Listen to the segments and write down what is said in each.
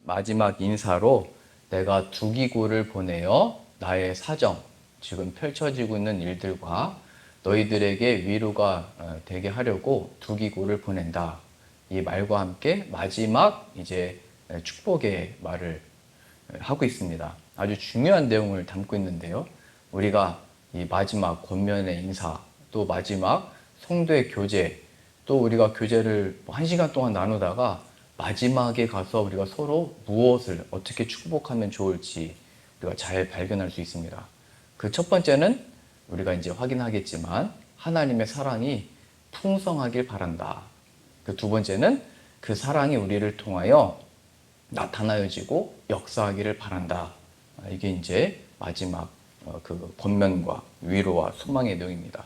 마지막 인사로 내가 두기고를 보내어 나의 사정, 지금 펼쳐지고 있는 일들과 너희들에게 위로가 되게 하려고 두기고를 보낸다. 이 말과 함께 마지막 이제 축복의 말을 하고 있습니다. 아주 중요한 내용을 담고 있는데요. 우리가 이 마지막 권면의 인사, 또 마지막 성도의 교제, 또 우리가 교제를 1시간 동안 나누다가 마지막에 가서 우리가 서로 무엇을 어떻게 축복하면 좋을지 우리가 잘 발견할 수 있습니다. 그 첫 번째는 우리가 이제 확인하겠지만 하나님의 사랑이 풍성하길 바란다. 그 두 번째는 그 사랑이 우리를 통하여 나타나여지고 역사하기를 바란다. 이게 이제 마지막 그 권면과 위로와 소망의 내용입니다.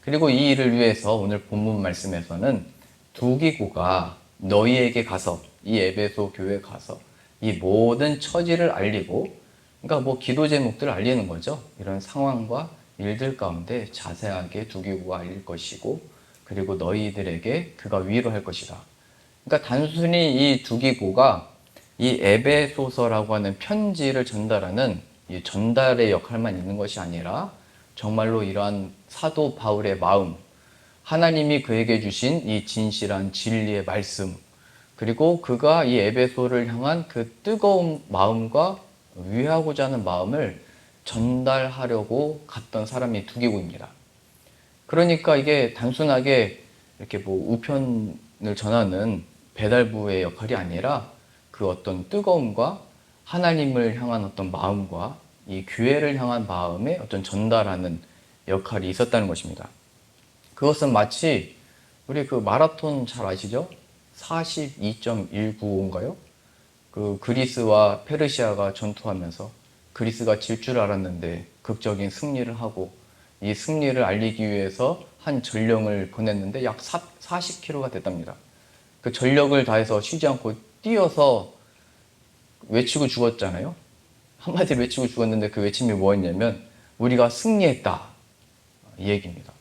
그리고 이 일을 위해서 오늘 본문 말씀에서는 두기고가 너희에게 가서 이 에베소 교회에 가서 이 모든 처지를 알리고, 그러니까 뭐 기도 제목들을 알리는 거죠. 이런 상황과 일들 가운데 자세하게 두기고가 알릴 것이고, 그리고 너희들에게 그가 위로할 것이다. 그러니까 단순히 이 두기고가 이 에베소서라고 하는 편지를 전달하는 이 전달의 역할만 있는 것이 아니라 정말로 이러한 사도 바울의 마음, 하나님이 그에게 주신 이 진실한 진리의 말씀, 그리고 그가 이 에베소를 향한 그 뜨거운 마음과 위하고자 하는 마음을 전달하려고 갔던 사람이 두기고입니다. 그러니까 이게 단순하게 이렇게 뭐 우편을 전하는 배달부의 역할이 아니라 그 어떤 뜨거움과 하나님을 향한 어떤 마음과 이 교회를 향한 마음의 어떤 전달하는 역할이 있었다는 것입니다. 그것은 마치 우리 그 마라톤 잘 아시죠? 42.195인가요? 그 그리스와 페르시아가 전투하면서 그리스가 질 줄 알았는데 극적인 승리를 하고, 이 승리를 알리기 위해서 한 전령을 보냈는데 약 40km가 됐답니다. 그 전력을 다해서 쉬지 않고 뛰어서 외치고 죽었잖아요. 한마디로 외치고 죽었는데 그 외침이 뭐였냐면 우리가 승리했다, 이 얘기입니다.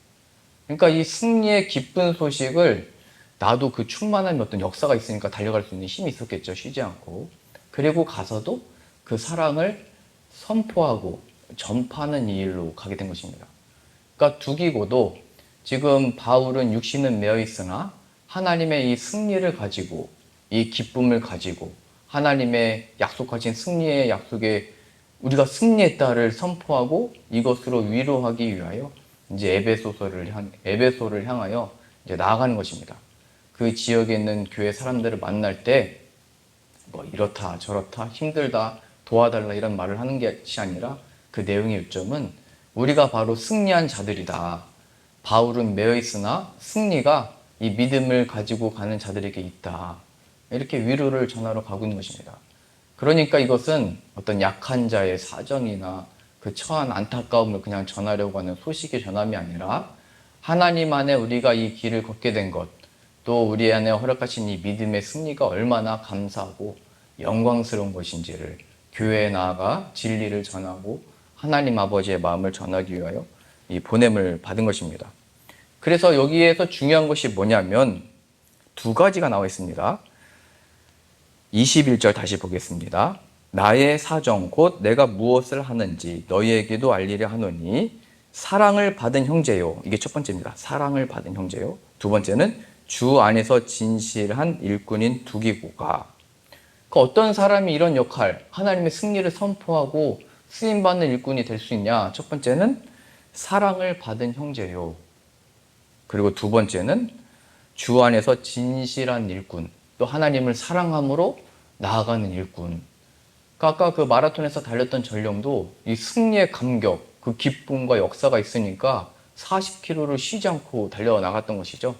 그러니까 이 승리의 기쁜 소식을, 나도 그 충만한 어떤 역사가 있으니까 달려갈 수 있는 힘이 있었겠죠. 쉬지 않고. 그리고 가서도 그 사랑을 선포하고 전파하는 이 일로 가게 된 것입니다. 그러니까 두기고도 지금 바울은 육신은 매어 있으나 하나님의 이 승리를 가지고, 이 기쁨을 가지고 하나님의 약속하신 승리의 약속에 우리가 승리했다를 선포하고 이것으로 위로하기 위하여 이제 에베소를 향하여 이제 나아가는 것입니다. 그 지역에 있는 교회 사람들을 만날 때 뭐 이렇다 저렇다 힘들다 도와달라 이런 말을 하는 것이 아니라 그 내용의 요점은 우리가 바로 승리한 자들이다. 바울은 매어 있으나 승리가 이 믿음을 가지고 가는 자들에게 있다. 이렇게 위로를 전하러 가고 있는 것입니다. 그러니까 이것은 어떤 약한 자의 사정이나 그 처한 안타까움을 그냥 전하려고 하는 소식의 전함이 아니라 하나님 안에 우리가 이 길을 걷게 된 것, 또 우리 안에 허락하신 이 믿음의 승리가 얼마나 감사하고 영광스러운 것인지를 교회에 나아가 진리를 전하고 하나님 아버지의 마음을 전하기 위하여 이 보냄을 받은 것입니다. 그래서 여기에서 중요한 것이 뭐냐면 두 가지가 나와 있습니다. 21절 다시 보겠습니다. 나의 사정 곧 내가 무엇을 하는지 너희에게도 알리려 하노니 사랑을 받은 형제요. 이게 첫 번째입니다. 사랑을 받은 형제요. 두 번째는 주 안에서 진실한 일꾼인 두기고가. 그 어떤 사람이 이런 역할, 하나님의 승리를 선포하고 쓰임받는 일꾼이 될 수 있냐? 첫 번째는 사랑을 받은 형제요. 그리고 두 번째는 주 안에서 진실한 일꾼, 또 하나님을 사랑함으로 나아가는 일꾼. 아까 그 마라톤에서 달렸던 전령도 이 승리의 감격, 그 기쁨과 역사가 있으니까 40km를 쉬지 않고 달려나갔던 것이죠.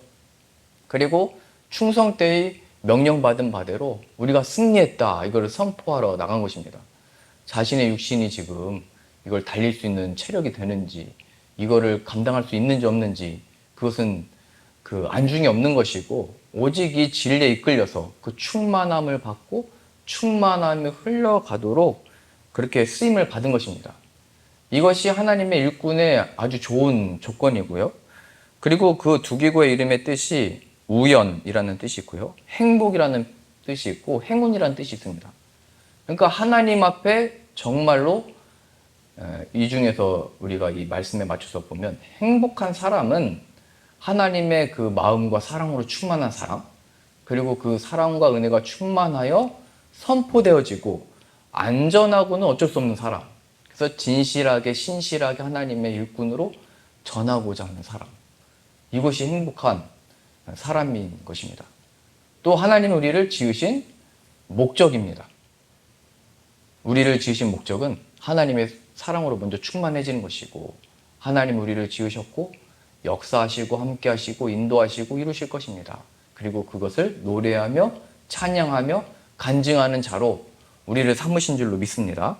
그리고 충성 때의 명령받은 바대로 우리가 승리했다, 이걸 선포하러 나간 것입니다. 자신의 육신이 지금 이걸 달릴 수 있는 체력이 되는지, 이거를 감당할 수 있는지 없는지, 그것은 그 안중이 없는 것이고 오직 이 진리에 이끌려서 그 충만함을 받고 충만함이 흘러가도록 그렇게 쓰임을 받은 것입니다. 이것이 하나님의 일꾼의 아주 좋은 조건이고요. 그리고 그 두기고의 이름의 뜻이 우연이라는 뜻이 있고요. 행복이라는 뜻이 있고 행운이라는 뜻이 있습니다. 그러니까 하나님 앞에 정말로 이 중에서 우리가 이 말씀에 맞춰서 보면 행복한 사람은 하나님의 그 마음과 사랑으로 충만한 사람, 그리고 그 사랑과 은혜가 충만하여 선포되어지고 안전하고는 어쩔 수 없는 사람. 그래서 진실하게 신실하게 하나님의 일꾼으로 전하고자 하는 사람. 이것이 행복한 사람인 것입니다. 또 하나님은 우리를 지으신 목적입니다. 우리를 지으신 목적은 하나님의 사랑으로 먼저 충만해지는 것이고, 하나님 우리를 지으셨고 역사하시고 함께하시고 인도하시고 이루실 것입니다. 그리고 그것을 노래하며 찬양하며 간증하는 자로 우리를 삼으신 줄로 믿습니다.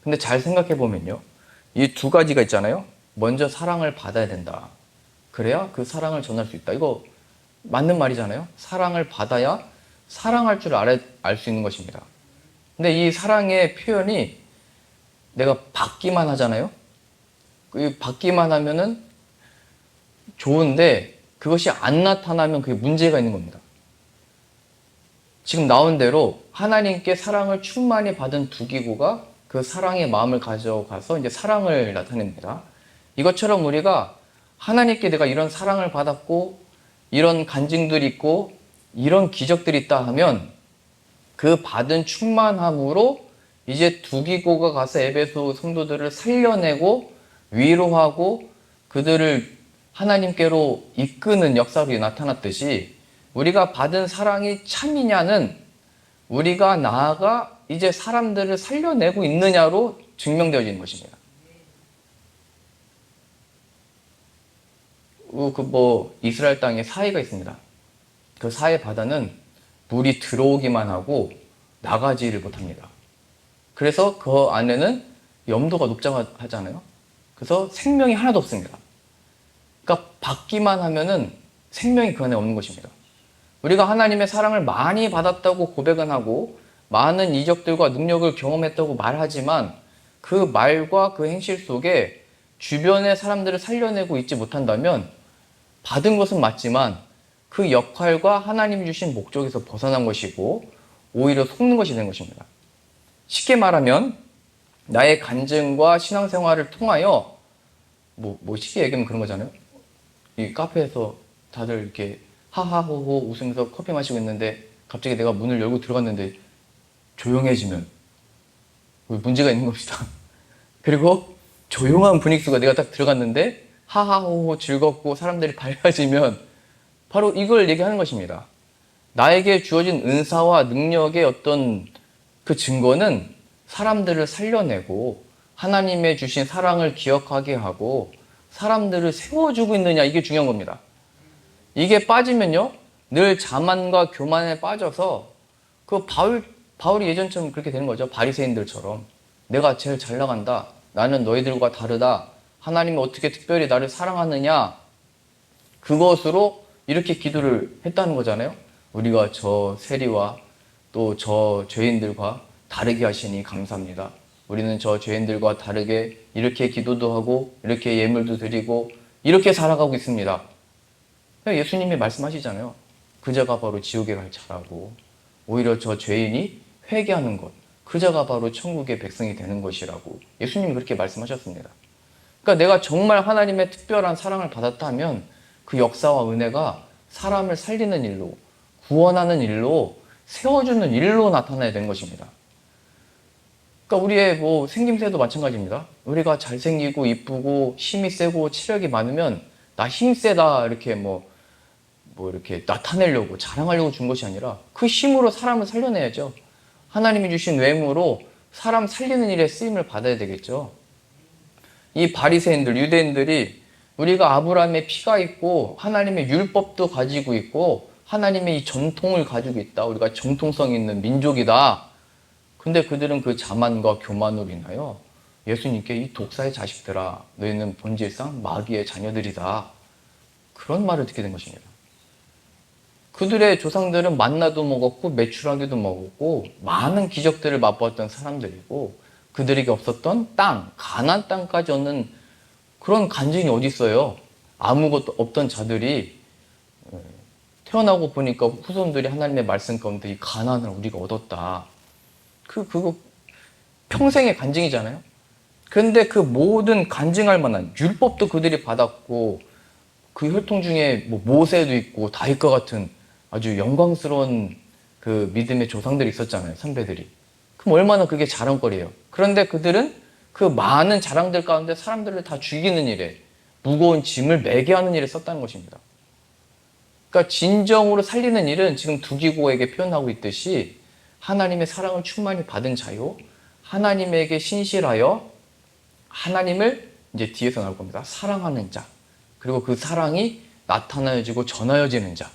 근데 잘 생각해 보면요, 이 두 가지가 있잖아요. 먼저 사랑을 받아야 된다. 그래야 그 사랑을 전할 수 있다. 이거 맞는 말이잖아요. 사랑을 받아야 사랑할 줄 알 수 있는 것입니다. 근데 이 사랑의 표현이 내가 받기만 하잖아요. 그 받기만 하면은 좋은데 그것이 안 나타나면 그게 문제가 있는 겁니다. 지금 나온 대로 하나님께 사랑을 충만히 받은 두 기구가 그 사랑의 마음을 가져가서 이제 사랑을 나타냅니다. 이것처럼 우리가 하나님께 내가 이런 사랑을 받았고 이런 간증들이 있고 이런 기적들이 있다 하면 그 받은 충만함으로 이제 두 기고가 가서 에베소 성도들을 살려내고 위로하고 그들을 하나님께로 이끄는 역사로 나타났듯이 우리가 받은 사랑이 참이냐는 우리가 나아가 이제 사람들을 살려내고 있느냐로 증명되어지는 것입니다. 이스라엘 땅에 사해가 있습니다. 그 사해 바다는 물이 들어오기만 하고 나가지를 못합니다. 그래서 그 안에는 염도가 높다고 하잖아요. 그래서 생명이 하나도 없습니다. 그러니까 받기만 하면은 생명이 그 안에 없는 것입니다. 우리가 하나님의 사랑을 많이 받았다고 고백은 하고 많은 이적들과 능력을 경험했다고 말하지만 그 말과 그 행실 속에 주변의 사람들을 살려내고 있지 못한다면 받은 것은 맞지만 그 역할과 하나님이 주신 목적에서 벗어난 것이고 오히려 속는 것이 된 것입니다. 쉽게 말하면 나의 간증과 신앙생활을 통하여 쉽게 얘기하면 그런 거잖아요. 이 카페에서 다들 이렇게 하하호호 웃으면서 커피 마시고 있는데 갑자기 내가 문을 열고 들어갔는데 조용해지면 문제가 있는 겁니다. 그리고 조용한 분위기 속에 내가 딱 들어갔는데 하하호호 즐겁고 사람들이 밝아지면 바로 이걸 얘기하는 것입니다. 나에게 주어진 은사와 능력의 어떤 그 증거는 사람들을 살려내고 하나님의 주신 사랑을 기억하게 하고 사람들을 세워주고 있느냐, 이게 중요한 겁니다. 이게 빠지면요 늘 자만과 교만에 빠져서 그 바울이 예전처럼 그렇게 되는 거죠. 바리새인들처럼 내가 제일 잘 나간다, 나는 너희들과 다르다, 하나님이 어떻게 특별히 나를 사랑하느냐, 그것으로 이렇게 기도를 했다는 거잖아요. 우리가 저 세리와 또 저 죄인들과 다르게 하시니 감사합니다. 우리는 저 죄인들과 다르게 이렇게 기도도 하고 이렇게 예물도 드리고 이렇게 살아가고 있습니다. 예수님이 말씀하시잖아요. 그자가 바로 지옥에 갈 자라고, 오히려 저 죄인이 회개하는 것, 그자가 바로 천국의 백성이 되는 것이라고 예수님이 그렇게 말씀하셨습니다. 그러니까 내가 정말 하나님의 특별한 사랑을 받았다면 그 역사와 은혜가 사람을 살리는 일로, 구원하는 일로, 세워주는 일로 나타나야 되는 것입니다. 그러니까 우리의 생김새도 마찬가지입니다. 우리가 잘생기고 이쁘고 힘이 세고 체력이 많으면 나 힘 세다 이렇게 이렇게 나타내려고 자랑하려고 준 것이 아니라 그 힘으로 사람을 살려내야죠. 하나님이 주신 외모로 사람 살리는 일에 쓰임을 받아야 되겠죠. 이 바리새인들, 유대인들이 우리가 아브라함의 피가 있고 하나님의 율법도 가지고 있고 하나님의 이 전통을 가지고 있다, 우리가 정통성 있는 민족이다. 근데 그들은 그 자만과 교만으로 인하여 예수님께 이 독사의 자식들아, 너희는 본질상 마귀의 자녀들이다, 그런 말을 듣게 된 것입니다. 그들의 조상들은 만나도 먹었고 메추라기도 먹었고 많은 기적들을 맛보았던 사람들이고 그들에게 없었던 땅, 가나안 땅까지 얻는 그런 간증이 어디 있어요. 아무것도 없던 자들이 태어나고 보니까 후손들이 하나님의 말씀 가운데 이 가나안을 우리가 얻었다. 그거 평생의 간증이잖아요. 그런데 그 모든 간증할 만한 율법도 그들이 받았고, 그 혈통 중에 뭐 모세도 있고 다윗과 같은 아주 영광스러운 그 믿음의 조상들이 있었잖아요. 선배들이. 그럼 얼마나 그게 자랑거리예요. 그런데 그들은 그 많은 자랑들 가운데 사람들을 다 죽이는 일에, 무거운 짐을 매게 하는 일에 썼다는 것입니다. 그러니까 진정으로 살리는 일은 지금 두기고에게 표현하고 있듯이 하나님의 사랑을 충만히 받은 자요, 하나님에게 신실하여 하나님을, 이제 뒤에서 나올 겁니다, 사랑하는 자, 그리고 그 사랑이 나타나여지고 전하여지는 자.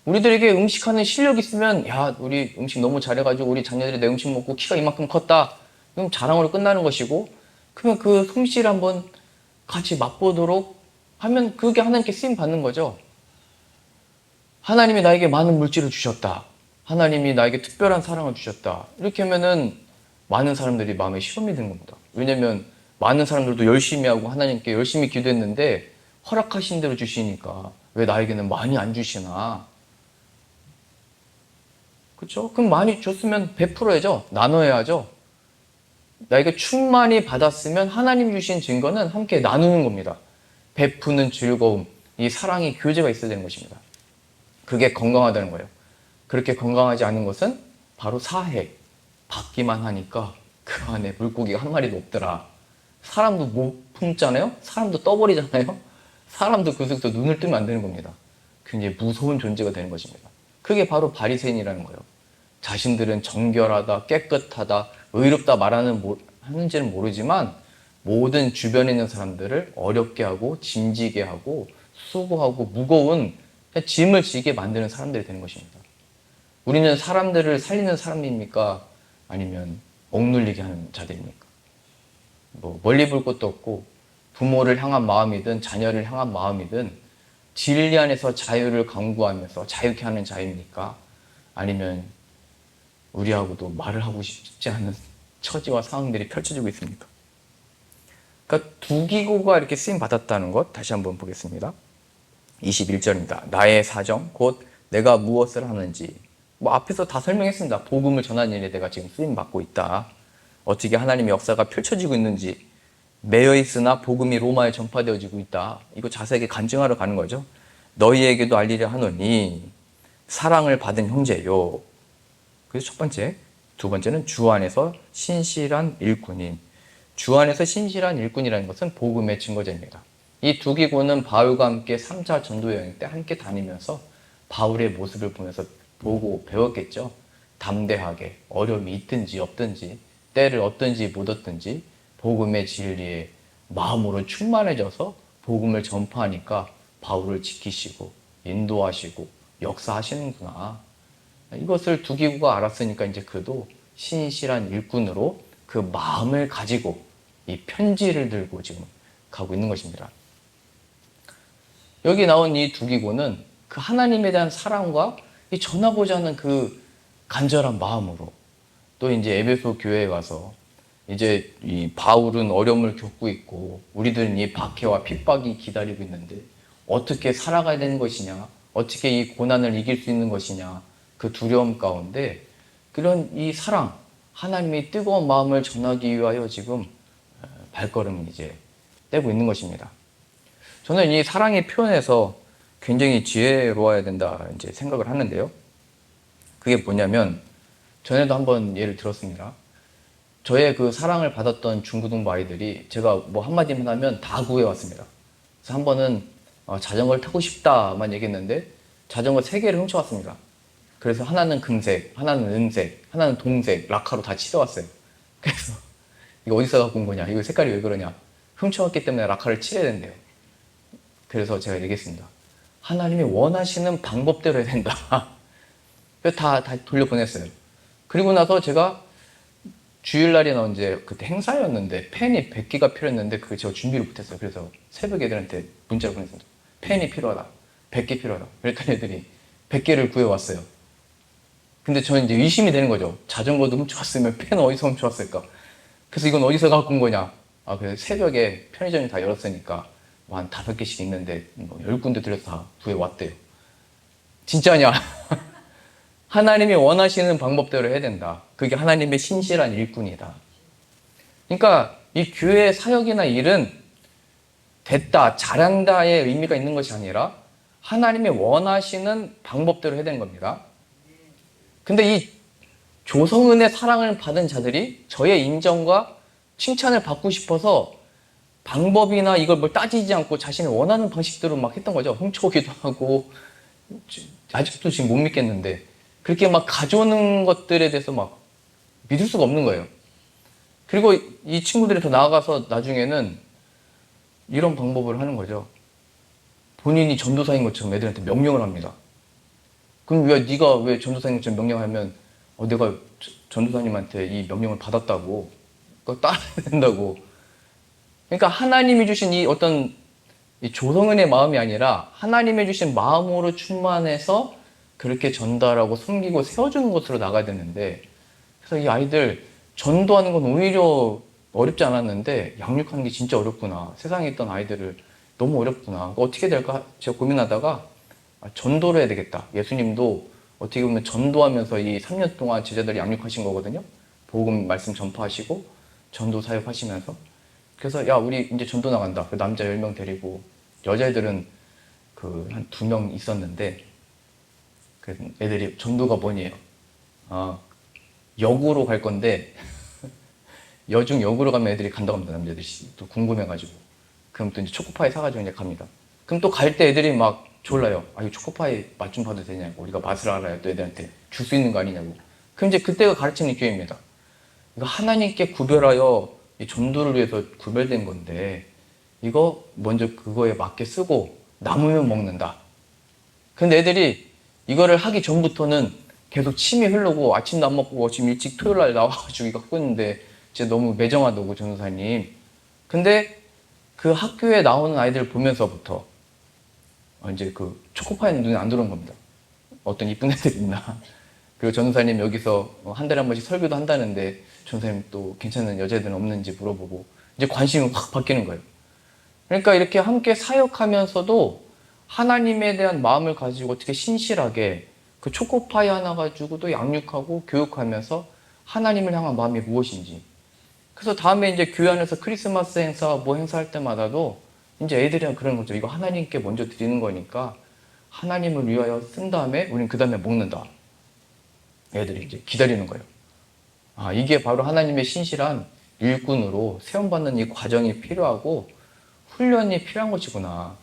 우리들에게 음식하는 실력이 있으면, 야, 우리 음식 너무 잘해가지고 우리 자녀들이 내 음식 먹고 키가 이만큼 컸다, 그럼 자랑으로 끝나는 것이고, 그러면 그 솜씨를 한번 같이 맛보도록 하면 그게 하나님께 쓰임 받는 거죠. 하나님이 나에게 많은 물질을 주셨다, 하나님이 나에게 특별한 사랑을 주셨다, 이렇게 하면은 많은 사람들이 마음에 시험이 드는 겁니다. 왜냐면 많은 사람들도 열심히 하고 하나님께 열심히 기도했는데 허락하신 대로 주시니까 왜 나에게는 많이 안 주시나? 그렇죠? 그럼 많이 줬으면 베풀어야죠. 나눠야죠. 나에게 충만히 받았으면 하나님 주신 증거는 함께 나누는 겁니다. 베푸는 즐거움, 이 사랑이 교제가 있어야 되는 것입니다. 그게 건강하다는 거예요. 그렇게 건강하지 않은 것은 바로 사해. 받기만 하니까 그 안에 물고기가 한 마리도 없더라. 사람도 못 품잖아요? 사람도 떠버리잖아요? 사람도 그 속에서 눈을 뜨면 안 되는 겁니다. 굉장히 무서운 존재가 되는 것입니다. 그게 바로 바리새인이라는 거예요. 자신들은 정결하다, 깨끗하다, 의롭다 하는지는 모르지만 모든 주변에 있는 사람들을 어렵게 하고 짐지게 하고 수고하고 무거운 짐을 지게 만드는 사람들이 되는 것입니다. 우리는 사람들을 살리는 사람입니까? 아니면 억눌리게 하는 자들입니까? 뭐 멀리 볼 것도 없고, 부모를 향한 마음이든 자녀를 향한 마음이든 진리 안에서 자유를 강구하면서 자유케 하는 자입니까? 아니면 우리하고도 말을 하고 싶지 않은 처지와 상황들이 펼쳐지고 있습니까? 그러니까 두기고가 이렇게 쓰임 받았다는 것 다시 한번 보겠습니다. 21절입니다. 나의 사정 곧 내가 무엇을 하는지, 뭐 앞에서 다 설명했습니다. 복음을 전하는 일에 내가 지금 쓰임 받고 있다, 어떻게 하나님의 역사가 펼쳐지고 있는지, 매여 있으나 복음이 로마에 전파되어지고 있다, 이거 자세하게 간증하러 가는 거죠. 너희에게도 알리려 하노니 사랑을 받은 형제요. 그래서 첫 번째. 두 번째는 주 안에서 신실한 일꾼인. 주 안에서 신실한 일꾼이라는 것은 복음의 증거자입니다. 이 두기고는 바울과 함께 3차 전도 여행 때 함께 다니면서 바울의 모습을 보면서 보고 배웠겠죠. 담대하게, 어려움이 있든지 없든지, 때를 얻든지 못 얻든지 복음의 진리에 마음으로 충만해져서 복음을 전파하니까 바울을 지키시고 인도하시고 역사하시는구나. 이것을 두기고가 알았으니까 이제 그도 신실한 일꾼으로 그 마음을 가지고 이 편지를 들고 지금 가고 있는 것입니다. 여기 나온 이 두기고는 그 하나님에 대한 사랑과 이 전하고자 하는 그 간절한 마음으로, 또 이제 에베소 교회에 가서 이제 이 바울은 어려움을 겪고 있고 우리들은 이 박해와 핍박이 기다리고 있는데 어떻게 살아가야 되는 것이냐, 어떻게 이 고난을 이길 수 있는 것이냐, 그 두려움 가운데 그런 이 사랑, 하나님의 뜨거운 마음을 전하기 위하여 지금 발걸음을 이제 떼고 있는 것입니다. 저는 이 사랑의 표현에서 굉장히 지혜로워야 된다 이제 생각을 하는데요. 그게 뭐냐면, 전에도 한번 예를 들었습니다. 저의 그 사랑을 받았던 중고등부 아이들이 제가 뭐 한마디만 하면 다 구해왔습니다. 그래서 한 번은 자전거를 타고 싶다만 얘기했는데 자전거 3개를 훔쳐왔습니다. 그래서 하나는 금색, 하나는 은색, 하나는 동색, 라카로 다 칠해왔어요. 그래서 이거 어디서 갖고 온 거냐, 이거 색깔이 왜 그러냐, 훔쳐왔기 때문에 라카를 칠해야 된대요. 그래서 제가 얘기했습니다. 하나님이 원하시는 방법대로 해야 된다. 그래서 다 돌려보냈어요. 그리고 나서 제가 주일날이나 언제 그때 행사였는데 펜이 100개가 필요했는데 그거 제가 준비를 못했어요. 그래서 새벽에 애들한테 문자를 보냈습니다. 펜이 필요하다, 100개 필요하다. 그랬더니 애들이 100개를 구해왔어요. 근데 저는 이제 의심이 되는 거죠. 자전거도 훔쳐왔으면 펜 어디서 훔쳐왔을까? 그래서 이건 어디서 갖고 온 거냐? 그래서 새벽에 편의점이 다 열었으니까 뭐 한 5개씩 있는데 뭐 10군데 들려서 다 구해왔대요. 진짜냐? 하나님이 원하시는 방법대로 해야 된다. 그게 하나님의 신실한 일꾼이다. 그러니까 이 교회 사역이나 일은 됐다, 잘한다의 의미가 있는 것이 아니라 하나님이 원하시는 방법대로 해야 되는 겁니다. 근데 이 조성은의 사랑을 받은 자들이 저의 인정과 칭찬을 받고 싶어서 방법이나 이걸 뭘 따지지 않고 자신이 원하는 방식대로 막 했던 거죠. 훔쳐오기도 하고, 아직도 지금 못 믿겠는데, 그렇게 막 가져오는 것들에 대해서 막 믿을 수가 없는 거예요. 그리고 이 친구들이 더 나아가서 나중에는 이런 방법을 하는 거죠. 본인이 전도사인 것처럼 애들한테 명령을 합니다. 그럼 왜 네가 왜 전도사인 것처럼 명령하면 내가 전도사님한테 이 명령을 받았다고 그거 따라야 된다고. 그러니까 하나님이 주신 이 어떤 이 조성은의 마음이 아니라 하나님이 주신 마음으로 충만해서 그렇게 전달하고 섬기고 세워주는 것으로 나가야 되는데, 그래서 이 아이들 전도하는 건 오히려 어렵지 않았는데 양육하는 게 진짜 어렵구나. 세상에 있던 아이들을 너무 어렵구나. 어떻게 될까 제가 고민하다가 전도를 해야 되겠다. 예수님도 어떻게 보면 전도하면서 이 3년 동안 제자들을 양육하신 거거든요. 복음 말씀 전파하시고 전도 사역하시면서. 그래서 야 우리 이제 전도 나간다. 그 남자 10명 데리고 여자애들은 그 한 2명 있었는데 그 애들이 전도가 뭐니에요? 역으로 갈 건데 여중 역으로 가면 애들이 간다고 합니다. 남자들이 또 궁금해가지고. 그럼 또 이제 초코파이 사가지고 이제 갑니다. 그럼 또 갈 때 애들이 막 졸라요. 이 초코파이 맛 좀 봐도 되냐고. 우리가 맛을 알아야 또 애들한테 줄 수 있는 거 아니냐고. 그럼 이제 그때가 가르치는 기회입니다. 이거 하나님께 구별하여 이 전도를 위해서 구별된 건데 이거 먼저 그거에 맞게 쓰고 남으면 먹는다. 근데 애들이 이거를 하기 전부터는 계속 침이 흐르고 아침도 안 먹고 지금 일찍 토요일 날 나와가지고 이거 하고 있는데 진짜 너무 매정하다고 전도사님. 근데 그 학교에 나오는 아이들 보면서부터 이제 그 초코파이는 눈에 안 들어온 겁니다. 어떤 이쁜 애들 있나. 그리고 전도사님 여기서 한 달에 한 번씩 설교도 한다는데 전도사님 또 괜찮은 여자애들은 없는지 물어보고 이제 관심이 확 바뀌는 거예요. 그러니까 이렇게 함께 사역하면서도 하나님에 대한 마음을 가지고 어떻게 신실하게 그 초코파이 하나 가지고도 양육하고 교육하면서 하나님을 향한 마음이 무엇인지. 그래서 다음에 이제 교회 안에서 크리스마스 행사 뭐 행사할 때마다도 이제 애들이랑 그런 거죠. 이거 하나님께 먼저 드리는 거니까 하나님을 위하여 쓴 다음에 우린 그 다음에 먹는다. 애들이 이제 기다리는 거예요. 이게 바로 하나님의 신실한 일꾼으로 세움받는 이 과정이 필요하고 훈련이 필요한 것이구나.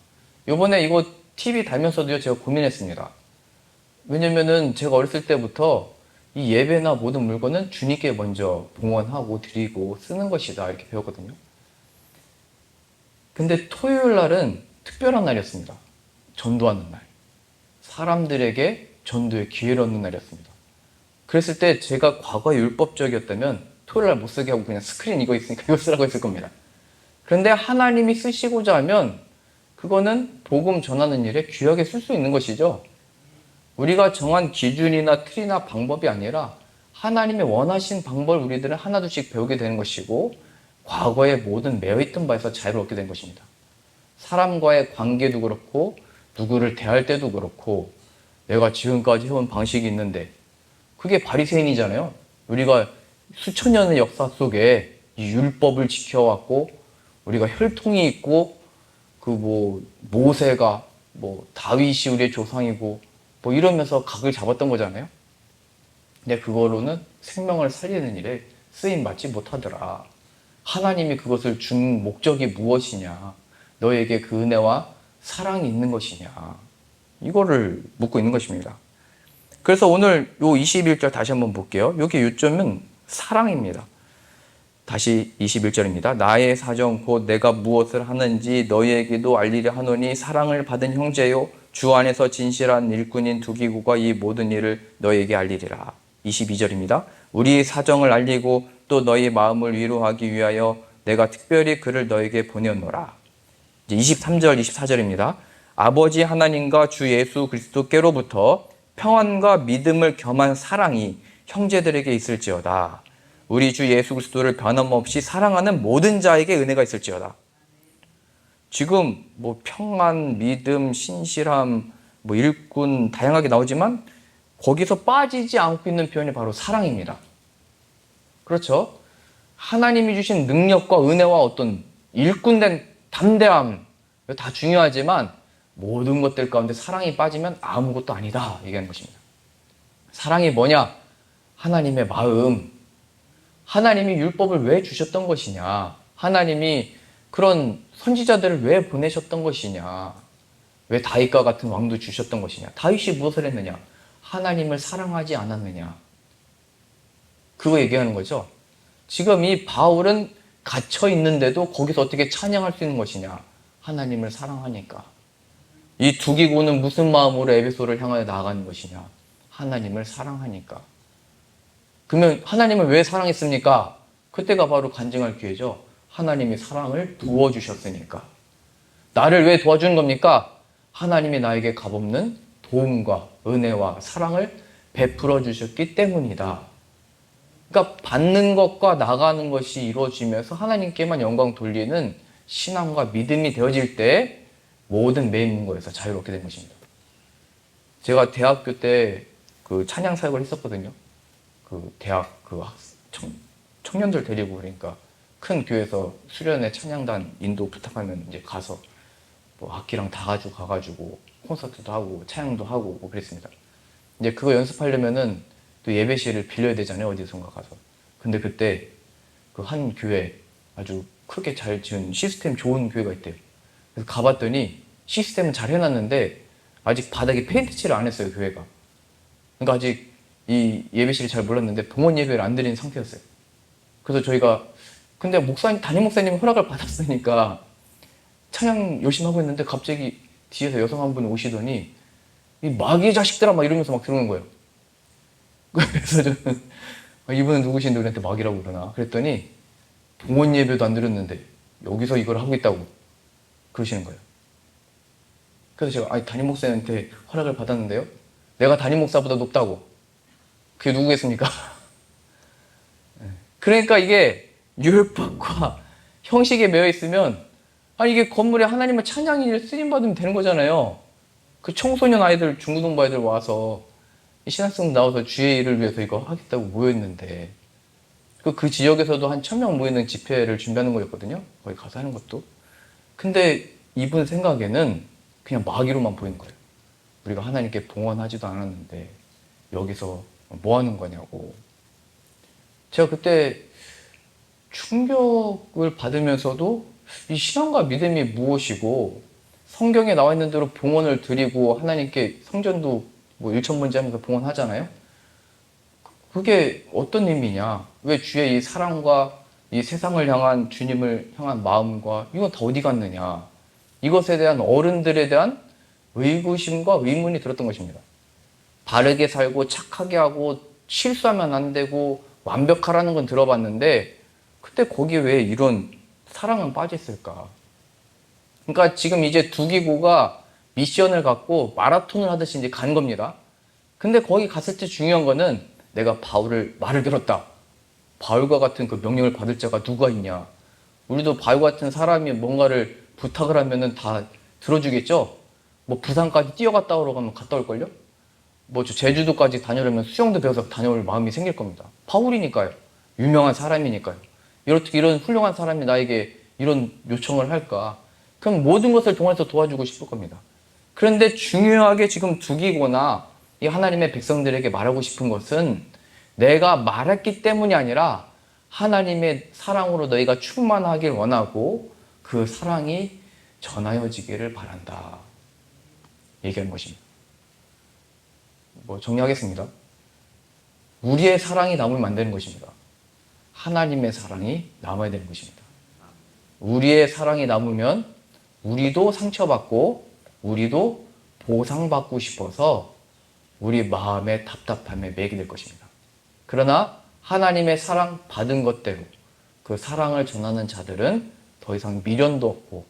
요번에 이거 TV 달면서도요, 제가 고민했습니다. 왜냐면은 제가 어렸을 때부터 이 예배나 모든 물건은 주님께 먼저 봉헌하고 드리고 쓰는 것이다. 이렇게 배웠거든요. 근데 토요일 날은 특별한 날이었습니다. 전도하는 날. 사람들에게 전도의 기회를 얻는 날이었습니다. 그랬을 때 제가 과거에 율법적이었다면 토요일 날 못 쓰게 하고 그냥 스크린 이거 있으니까 이거 쓰라고 했을 겁니다. 그런데 하나님이 쓰시고자 하면 그거는 복음 전하는 일에 귀하게 쓸 수 있는 것이죠. 우리가 정한 기준이나 틀이나 방법이 아니라 하나님의 원하신 방법을 우리들은 하나둘씩 배우게 되는 것이고 과거의 모든 매여있던 바에서 자유를 얻게 된 것입니다. 사람과의 관계도 그렇고 누구를 대할 때도 그렇고 내가 지금까지 해온 방식이 있는데 그게 바리새인이잖아요. 우리가 수천 년의 역사 속에 이 율법을 지켜왔고 우리가 혈통이 있고 그 모세가 다윗이 우리의 조상이고 이러면서 각을 잡았던 거잖아요. 근데 그거로는 생명을 살리는 일에 쓰임 받지 못하더라. 하나님이 그것을 준 목적이 무엇이냐? 너에게 그 은혜와 사랑이 있는 것이냐? 이거를 묻고 있는 것입니다. 그래서 오늘 요 21절 다시 한번 볼게요. 여기 요점은 사랑입니다. 다시 21절입니다. 나의 사정 곧 내가 무엇을 하는지 너희에게도 알리려 하노니 사랑을 받은 형제요 주 안에서 진실한 일꾼인 두기고가 이 모든 일을 너희에게 알리리라. 22절입니다. 우리 사정을 알리고 또 너희 마음을 위로하기 위하여 내가 특별히 그를 너에게 보내노라. 이제 23절 24절입니다. 아버지 하나님과 주 예수 그리스도께로부터 평안과 믿음을 겸한 사랑이 형제들에게 있을지어다. 우리 주 예수 그리스도를 변함없이 사랑하는 모든 자에게 은혜가 있을지어다. 지금 평안, 믿음, 신실함, 일꾼 다양하게 나오지만 거기서 빠지지 않고 있는 표현이 바로 사랑입니다. 그렇죠? 하나님이 주신 능력과 은혜와 어떤 일꾼된 담대함, 다 중요하지만 모든 것들 가운데 사랑이 빠지면 아무것도 아니다 얘기하는 것입니다. 사랑이 뭐냐? 하나님의 마음. 하나님이 율법을 왜 주셨던 것이냐? 하나님이 그런 선지자들을 왜 보내셨던 것이냐? 왜 다윗과 같은 왕도 주셨던 것이냐? 다윗이 무엇을 했느냐? 하나님을 사랑하지 않았느냐? 그거 얘기하는 거죠. 지금 이 바울은 갇혀 있는데도 거기서 어떻게 찬양할 수 있는 것이냐? 하나님을 사랑하니까. 이 두기고는 무슨 마음으로 에베소를 향하여 나아가는 것이냐? 하나님을 사랑하니까. 그러면 하나님을 왜 사랑했습니까? 그때가 바로 간증할 기회죠. 하나님이 사랑을 부어주셨으니까. 나를 왜 도와주는 겁니까? 하나님이 나에게 값없는 도움과 은혜와 사랑을 베풀어 주셨기 때문이다. 그러니까 받는 것과 나가는 것이 이루어지면서 하나님께만 영광 돌리는 신앙과 믿음이 되어질 때 모든 매인 거에서 자유롭게 된 것입니다. 제가 대학교 때 그 찬양 사역을 했었거든요. 그 대학 그 청년들 데리고 그러니까 큰 교회에서 수련회 찬양단 인도 부탁하면 이제 가서 뭐 악기랑 다 가지고 가가지고 콘서트도 하고 찬양도 하고 뭐 그랬습니다. 이제 그거 연습하려면은 또 예배실을 빌려야 되잖아요, 어디선가 가서. 근데 그때 그 한 교회 아주 크게 잘 지은 시스템 좋은 교회가 있대요. 그래서 가봤더니 시스템은 잘 해놨는데 아직 바닥에 페인트 칠을 안 했어요, 교회가. 그러니까 아직 이 예배실을 잘 몰랐는데 봉헌 예배를 안 드리는 상태였어요. 그래서 저희가 근데 담임 목사님 허락을 받았으니까 찬양 열심히 하고 있는데 갑자기 뒤에서 여성 한 분 오시더니 이 마귀 자식들아 막 이러면서 막 들어오는 거예요. 그래서 저는 이분은 누구신데 우리한테 마귀라고 그러나 그랬더니 봉헌 예배도 안 드렸는데 여기서 이걸 하고 있다고 그러시는 거예요. 그래서 제가 담임 목사님한테 허락을 받았는데요. 내가 담임 목사보다 높다고. 그게 누구겠습니까? 그러니까 이게 율법과 형식에 매여 있으면 이게 건물에 하나님을 찬양일 쓰임받으면 되는 거잖아요. 그 청소년 아이들, 중고등부 아이들 와서 신학생 나와서 주의 일을 위해서 이거 하겠다고 모였는데 그 지역에서도 한 1000명 모이는 집회를 준비하는 거였거든요. 거기 가서 하는 것도. 근데 이분 생각에는 그냥 마귀로만 보이는 거예요. 우리가 하나님께 봉헌하지도 않았는데 여기서 뭐 하는 거냐고. 제가 그때 충격을 받으면서도 이 신앙과 믿음이 무엇이고 성경에 나와 있는 대로 봉헌을 드리고 하나님께 성전도 뭐 일천번째 하면서 봉헌하잖아요. 그게 어떤 의미냐? 왜 주의 이 사랑과 이 세상을 향한 주님을 향한 마음과 이건 다 어디 갔느냐? 이것에 대한 어른들에 대한 의구심과 의문이 들었던 것입니다. 바르게 살고 착하게 하고 실수하면 안 되고 완벽하라는 건 들어봤는데 그때 거기에 왜 이런 사랑은 빠졌을까? 그러니까 지금 이제 두기고가 미션을 갖고 마라톤을 하듯이 이제 간 겁니다. 근데 거기 갔을 때 중요한 거는 내가 바울을 말을 들었다. 바울과 같은 그 명령을 받을 자가 누가 있냐? 우리도 바울 같은 사람이 뭔가를 부탁을 하면은 다 들어주겠죠? 뭐 부산까지 뛰어갔다 오러 가면 갔다 올걸요? 뭐 제주도까지 다녀오려면 수영도 배워서 다녀올 마음이 생길 겁니다. 바울이니까요. 유명한 사람이니까요. 어떻게 이런 훌륭한 사람이 나에게 이런 요청을 할까? 그럼 모든 것을 통해서 도와주고 싶을 겁니다. 그런데 중요하게 지금 두기고나 이 하나님의 백성들에게 말하고 싶은 것은 내가 말했기 때문이 아니라 하나님의 사랑으로 너희가 충만하길 원하고 그 사랑이 전하여지기를 바란다. 얘기하는 것입니다. 정리하겠습니다. 우리의 사랑이 남으면 안 되는 것입니다. 하나님의 사랑이 남아야 되는 것입니다. 우리의 사랑이 남으면 우리도 상처받고 우리도 보상받고 싶어서 우리 마음의 답답함에 매게 될 것입니다. 그러나 하나님의 사랑 받은 것대로 그 사랑을 전하는 자들은 더 이상 미련도 없고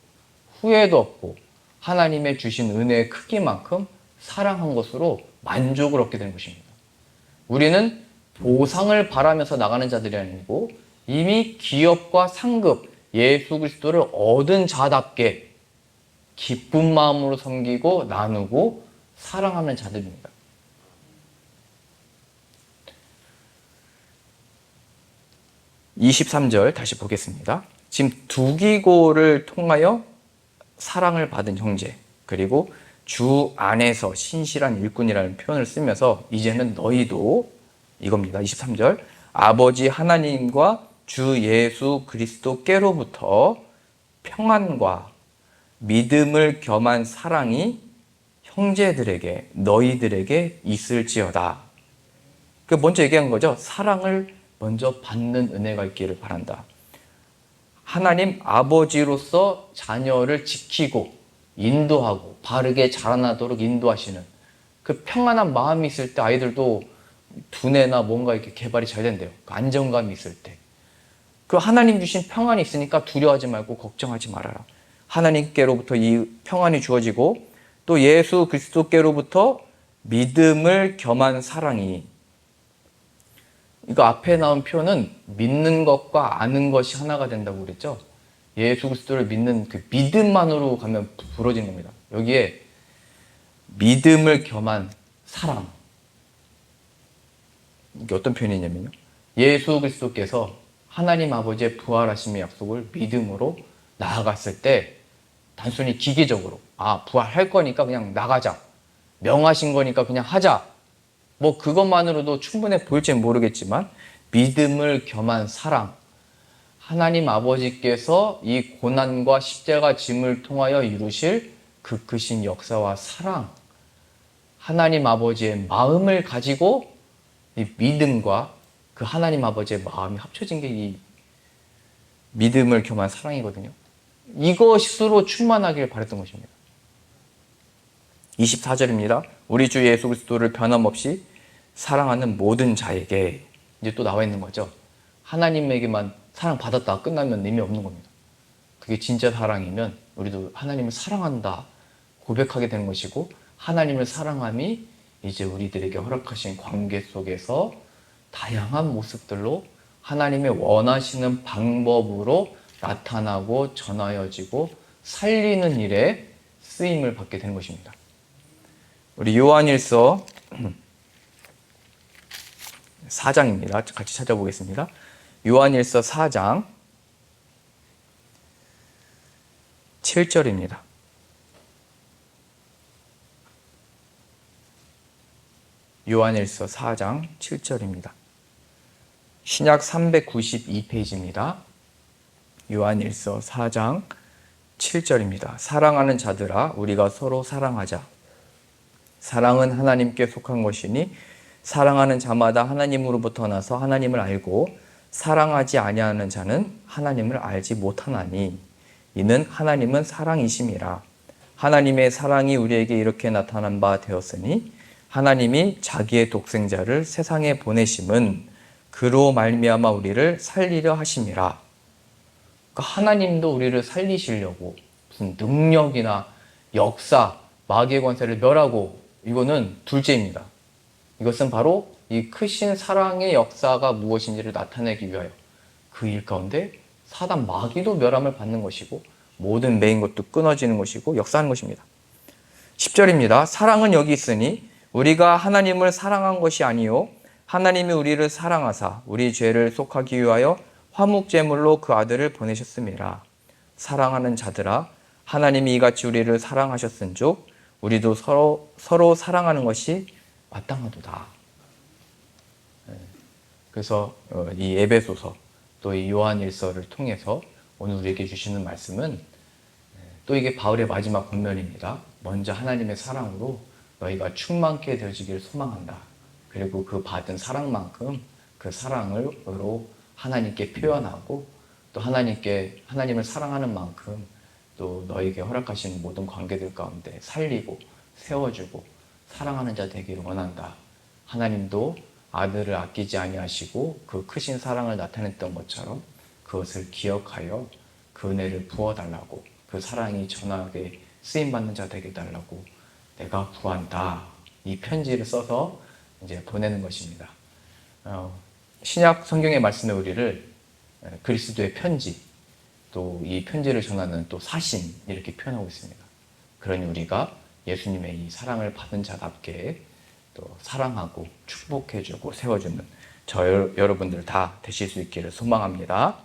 후회도 없고 하나님의 주신 은혜의 크기만큼 사랑한 것으로 만족을 얻게 되는 것입니다. 우리는 보상을 바라면서 나가는 자들이 아니고 이미 기업과 상급 예수 그리스도를 얻은 자답게 기쁜 마음으로 섬기고 나누고 사랑하는 자들입니다. 23절 다시 보겠습니다. 지금 두 기고를 통하여 사랑을 받은 형제, 그리고 주 안에서 신실한 일꾼이라는 표현을 쓰면서 이제는 너희도 이겁니다. 23절 아버지 하나님과 주 예수 그리스도께로부터 평안과 믿음을 겸한 사랑이 형제들에게 너희들에게 있을지어다. 그 먼저 얘기한 거죠. 사랑을 먼저 받는 은혜가 있기를 바란다. 하나님 아버지로서 자녀를 지키고 인도하고 바르게 자라나도록 인도하시는 그 평안한 마음이 있을 때 아이들도 두뇌나 뭔가 이렇게 개발이 잘 된대요. 그 안정감이 있을 때. 그 하나님 주신 평안이 있으니까 두려워하지 말고 걱정하지 말아라. 하나님께로부터 이 평안이 주어지고 또 예수 그리스도께로부터 믿음을 겸한 사랑이, 이거 앞에 나온 표현은 믿는 것과 아는 것이 하나가 된다고 그랬죠. 예수 그리스도를 믿는 그 믿음만으로 가면 부러지는 겁니다. 여기에 믿음을 겸한 사랑, 이게 어떤 표현이냐면요, 예수 그리스도께서 하나님 아버지의 부활하심의 약속을 믿음으로 나아갔을 때 단순히 기계적으로 부활할 거니까 그냥 나가자, 명하신 거니까 그냥 하자, 뭐 그것만으로도 충분해 보일지는 모르겠지만 믿음을 겸한 사랑, 하나님 아버지께서 이 고난과 십자가 짐을 통하여 이루실 그 크신 역사와 사랑, 하나님 아버지의 마음을 가지고 이 믿음과 그 하나님 아버지의 마음이 합쳐진 게 이 믿음을 겸한 사랑이거든요. 이것으로 충만하길 바랬던 것입니다. 24절입니다. 우리 주 예수 그리스도를 변함없이 사랑하는 모든 자에게, 이제 또 나와 있는 거죠. 하나님에게만 사랑받았다 끝나면 의미 없는 겁니다. 그게 진짜 사랑이면 우리도 하나님을 사랑한다 고백하게 되는 것이고, 하나님을 사랑함이 이제 우리들에게 허락하신 관계 속에서 다양한 모습들로 하나님의 원하시는 방법으로 나타나고 전하여지고 살리는 일에 쓰임을 받게 되는 것입니다. 우리 요한일서 4장입니다. 같이 찾아보겠습니다. 요한일서 4장 7절입니다. 요한일서 4장 7절입니다. 신약 392페이지입니다. 요한일서 4장 7절입니다. 사랑하는 자들아, 우리가 서로 사랑하자. 사랑은 하나님께 속한 것이니 사랑하는 자마다 하나님으로부터 나서 하나님을 알고 사랑하지 아니하는 자는 하나님을 알지 못하나니 이는 하나님은 사랑이심이라. 하나님의 사랑이 우리에게 이렇게 나타난 바 되었으니 하나님이 자기의 독생자를 세상에 보내심은 그로 말미암아 우리를 살리려 하심이라. 그러니까 하나님도 우리를 살리시려고 무슨 능력이나 역사, 마귀의 권세를 멸하고, 이거는 둘째입니다. 이것은 바로 이 크신 사랑의 역사가 무엇인지를 나타내기 위하여 그 일 가운데 사단 마귀도 멸함을 받는 것이고 모든 매인 것도 끊어지는 것이고 역사하는 것입니다. 10절입니다. 사랑은 여기 있으니 우리가 하나님을 사랑한 것이 아니요 하나님이 우리를 사랑하사 우리 죄를 속하기 위하여 화목제물로 그 아들을 보내셨음이라. 사랑하는 자들아, 하나님이 이같이 우리를 사랑하셨은즉 우리도 서로 사랑하는 것이 마땅하도다. 그래서 이 에베소서 또 이 요한일서를 통해서 오늘 우리에게 주시는 말씀은 또 이게 바울의 마지막 권면입니다. 먼저 하나님의 사랑으로 너희가 충만케 되어지기를 소망한다. 그리고 그 받은 사랑만큼 그 사랑으로 하나님께 표현하고 또 하나님을 사랑하는 만큼 또 너에게 허락하신 모든 관계들 가운데 살리고 세워주고 사랑하는 자 되기를 원한다. 하나님도 아들을 아끼지 아니하시고 그 크신 사랑을 나타냈던 것처럼 그것을 기억하여 그 은혜를 부어달라고, 그 사랑이 전하게 쓰임받는 자 되게 달라고 내가 구한다. 이 편지를 써서 이제 보내는 것입니다. 신약 성경의 말씀에 우리를 그리스도의 편지, 또 이 편지를 전하는 또 사신, 이렇게 표현하고 있습니다. 그러니 우리가 예수님의 이 사랑을 받은 자답게 또 사랑하고 축복해주고 세워주는 여러분들 다 되실 수 있기를 소망합니다.